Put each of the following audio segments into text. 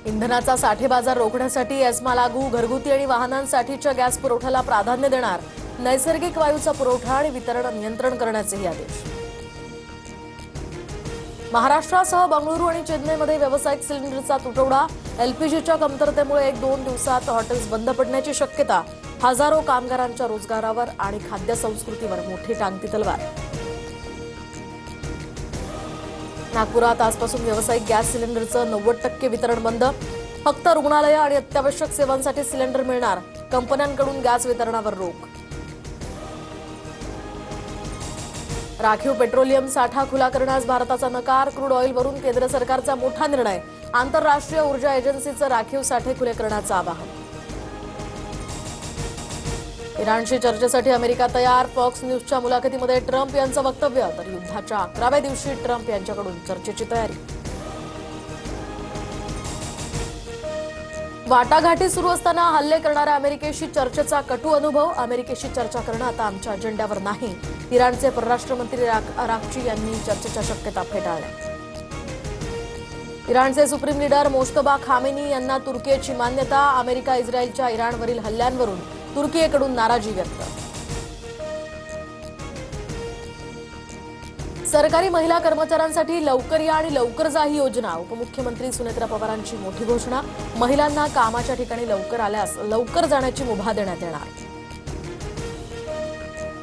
इंधनाचा साठेबाजार रोखण्यासाठी एस्मा लागू, घरगुती आणि वाहनांसाठीच्या गॅस पुरवठ्याला प्राधान्य देणार, नैसर्गिक वायूचा पुरवठा आणि वितरण नियंत्रण करण्याचेही आदेश. महाराष्ट्रासह बंगळुरू आणि चेन्नईमध्ये व्यावसायिक सिलेंडरचा तुटवडा, एलपीजीच्या कमतरतेमुळे 1-2 दिवसात हॉटेल्स बंद पडण्याची शक्यता, हजारो कामगारांच्या रोजगारावर आणि खाद्य संस्कृतीवर मोठी टांगती तलवार. नागपुरात आजपासून व्यावसायिक गॅस सिलेंडरचं 90% वितरण बंद, फक्त रुग्णालय आणि अत्यावश्यक सेवांसाठी सिलेंडर मिळणार, कंपन्यांकडून गॅस वितरणावर रोक. राखीव पेट्रोलियम साठा खुला करण्यास भारताचा नकार, क्रूड ऑइलवरून केंद्र सरकारचा मोठा निर्णय, आंतरराष्ट्रीय ऊर्जा एजन्सीचं राखीव साठे खुले करण्याचं आवाहन. इराणशी चर्चेसाठी अमेरिका तयार, फॉक्स न्यूजच्या मुलाखतीमध्ये ट्रम्प यांचं वक्तव्य, तर युद्धाच्या 11व्या दिवशी ट्रम्प यांच्याकडून चर्चेची तयारी. वाटाघाटी सुरू असताना हल्ले करणाऱ्या अमेरिकेशी चर्चेचा कटू अनुभव, अमेरिकेशी चर्चा करणं आता आमच्या अजेंड्यावर नाही, इराणचे परराष्ट्र मंत्री अराक्ची यांनी चर्चेच्या शक्यता फेटाळल्या. इराणचे सुप्रीम लीडर मोज्तबा खामेनी यांना तुर्कीची मान्यता, अमेरिका इस्रायलच्या इराणवरील हल्ल्यांवरून तुर्कीकडून नाराजी व्यक्त. सरकारी महिला कर्मचाऱ्यांसाठी लवकर या आणि लवकर जा ही योजना, उपमुख्यमंत्री सुनेत्रा पवारांची मोठी घोषणा, महिलांना कामाच्या ठिकाणी लवकर आल्यास लवकर जाण्याची मुभा देण्यात येणार.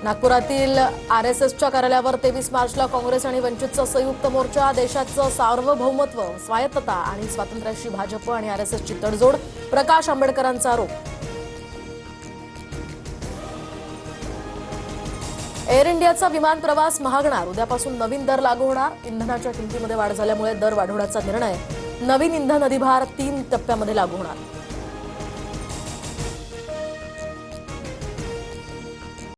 नागपुरातील आरएसएसच्या कार्यालयावर 23 मार्चला काँग्रेस आणि वंचितचा संयुक्त मोर्चा, देशाचं सार्वभौमत्व, स्वायत्तता आणि स्वातंत्र्याशी भाजप आणि आरएसएसची तडजोड, प्रकाश आंबेडकरांचा आरोप. एअर इंडियाचा विमान प्रवास महागणार, उद्यापासून नवीन दर लागू होणार, इंधनाच्या किमतीमध्ये वाढ झाल्यामुळे दर वाढवण्याचा निर्णय, नवीन इंधन अधिभार 3 टप्प्यामध्ये लागू होणार.